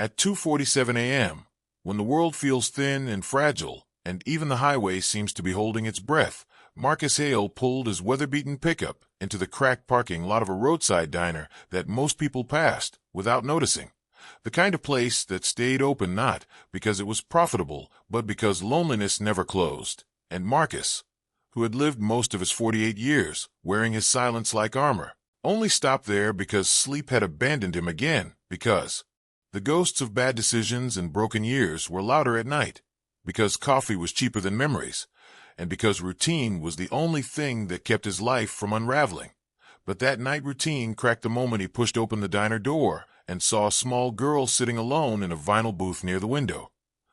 At 2:47 a.m., when the world feels thin and fragile, and even the highway seems to be holding its breath, Marcus Hale pulled his weather-beaten pickup into the cracked parking lot of a roadside diner that most people passed without noticing. The kind of place that stayed open not because it was profitable, but because loneliness never closed. And Marcus, who had lived most of his 48 years wearing his silence like armor, only stopped there because sleep had abandoned him again, because the ghosts of bad decisions and broken years were louder at night, because coffee was cheaper than memories, and because routine was the only thing that kept his life from unraveling. But that night routine cracked the moment he pushed open the diner door and saw a small girl sitting alone in a vinyl booth near the window,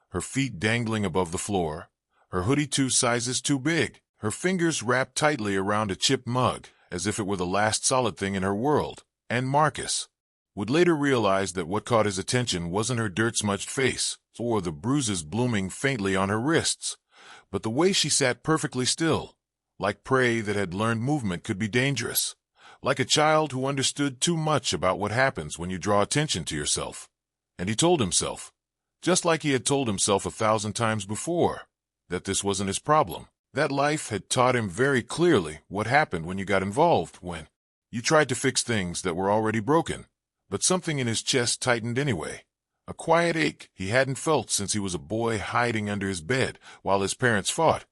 her feet dangling above the floor, her hoodie 2 sizes too big, her fingers wrapped tightly around a chipped mug, as if it were the last solid thing in her world. And Marcus would later realize that what caught his attention wasn't her dirt-smudged face or the bruises blooming faintly on her wrists, but the way she sat perfectly still, like prey that had learned movement could be dangerous, like a child who understood too much about what happens when you draw attention to yourself. And he told himself, just like he had told himself 1,000 times before, that this wasn't his problem. That life had taught him very clearly what happened when you got involved, when you tried to fix things that were already broken. But something in his chest tightened anyway, a quiet ache he hadn't felt since he was a boy hiding under his bed while his parents fought.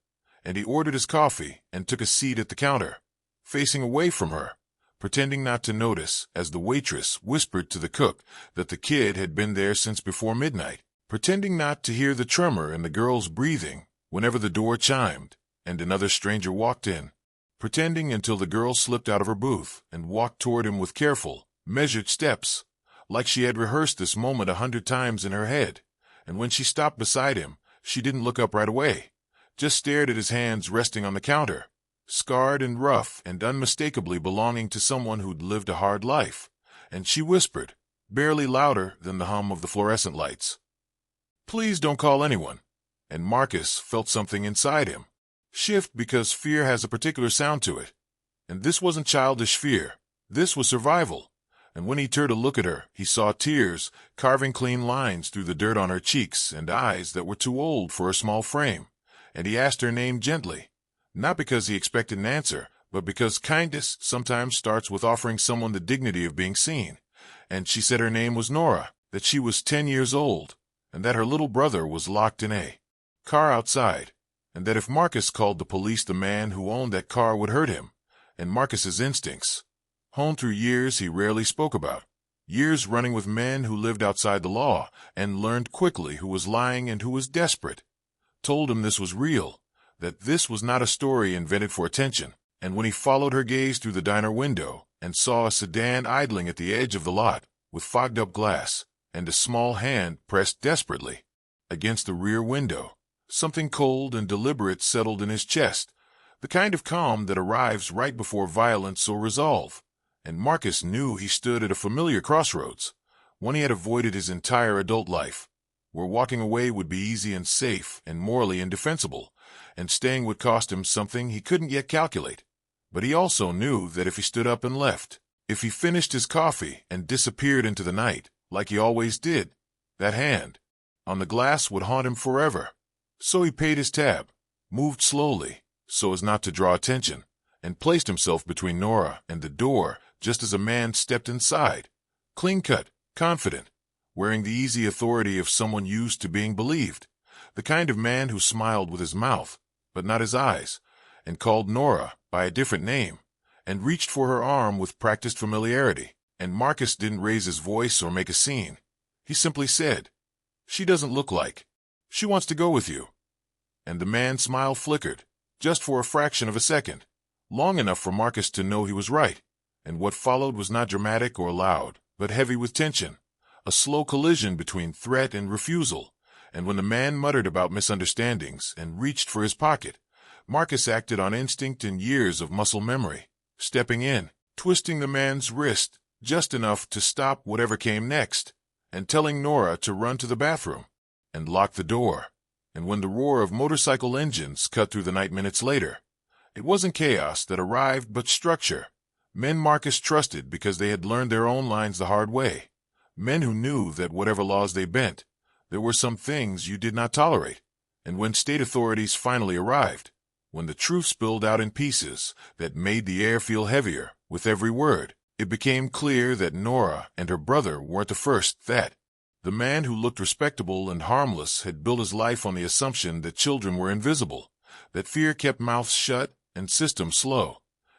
And he ordered his coffee and took a seat at the counter, facing away from her, pretending not to notice as the waitress whispered to the cook that the kid had been there since before midnight, pretending not to hear the tremor in the girl's breathing whenever the door chimed and another stranger walked in, pretending until the girl slipped out of her booth and walked toward him with careful, measured steps, like she had rehearsed this moment 100 times in her head. And when she stopped beside him, she didn't look up right away, just stared at his hands resting on the counter, scarred and rough and unmistakably belonging to someone who'd lived a hard life. And she whispered, barely louder than the hum of the fluorescent lights, "Please don't call anyone." And Marcus felt something inside him shift, because fear has a particular sound to it. And this wasn't childish fear. This was survival. And when he turned to look at her, he saw tears carving clean lines through the dirt on her cheeks and eyes that were too old for her small frame. And he asked her name gently, not because he expected an answer, but because kindness sometimes starts with offering someone the dignity of being seen. And she said her name was Nora, that she was 10 years old, and that her little brother was locked in a car outside, and that if Marcus called the police, the man who owned that car would hurt him. And Marcus's instincts, honed through years he rarely spoke about, years running with men who lived outside the law and learned quickly who was lying and who was desperate, told him this was real, that this was not a story invented for attention. And when he followed her gaze through the diner window and saw a sedan idling at the edge of the lot with fogged-up glass and a small hand pressed desperately against the rear window, something cold and deliberate settled in his chest, the kind of calm that arrives right before violence or resolve. And Marcus knew he stood at a familiar crossroads, one he had avoided his entire adult life, where walking away would be easy and safe and morally indefensible, and staying would cost him something he couldn't yet calculate. But he also knew that if he stood up and left, if he finished his coffee and disappeared into the night, like he always did, that hand on the glass would haunt him forever. So he paid his tab, moved slowly, so as not to draw attention, and placed himself between Nora and the door just as a man stepped inside, clean-cut, confident, wearing the easy authority of someone used to being believed, the kind of man who smiled with his mouth, but not his eyes, and called Nora by a different name, and reached for her arm with practiced familiarity. And Marcus didn't raise his voice or make a scene. He simply said, "She doesn't look like. She wants to go with you." And the man's smile flickered, just for a fraction of a second, long enough for Marcus to know he was right. And what followed was not dramatic or loud, but heavy with tension, a slow collision between threat and refusal. And when the man muttered about misunderstandings and reached for his pocket, Marcus acted on instinct and years of muscle memory, stepping in, twisting the man's wrist just enough to stop whatever came next, and telling Nora to run to the bathroom and lock the door. And when the roar of motorcycle engines cut through the night minutes later, it wasn't chaos that arrived but structure. Men Marcus trusted because they had learned their own lines the hard way. Men who knew that whatever laws they bent, there were some things you did not tolerate. And when state authorities finally arrived, when the truth spilled out in pieces that made the air feel heavier with every word, it became clear that Nora and her brother weren't the first, that the man who looked respectable and harmless had built his life on the assumption that children were invisible, that fear kept mouths shut and systems slow.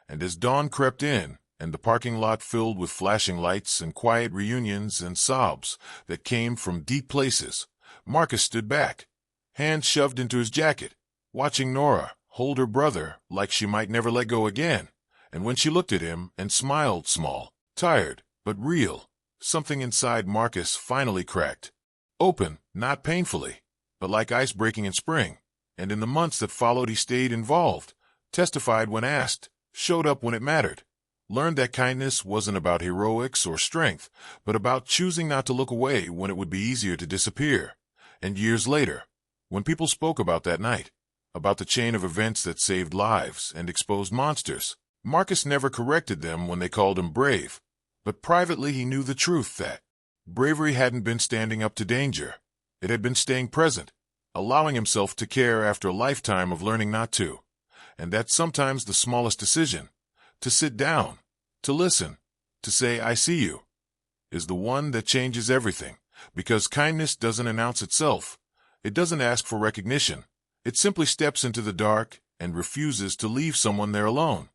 And as dawn crept in, and the parking lot filled with flashing lights and quiet reunions and sobs that came from deep places, Marcus stood back, hands shoved into his jacket, watching Nora hold her brother like she might never let go again. And when she looked at him and smiled small, tired, but real, something inside Marcus finally cracked. Open, not painfully, but like ice breaking in spring. And in the months that followed he stayed involved, testified when asked, showed up when it mattered, learned that kindness wasn't about heroics or strength, but about choosing not to look away when it would be easier to disappear. And years later, when people spoke about that night, about the chain of events that saved lives and exposed monsters, Marcus never corrected them when they called him brave, but privately he knew the truth that bravery hadn't been standing up to danger. It had been staying present, allowing himself to care after a lifetime of learning not to. And that sometimes the smallest decision, to sit down, to listen, to say, I see you, is the one that changes everything. Because kindness doesn't announce itself. It doesn't ask for recognition. It simply steps into the dark and refuses to leave someone there alone.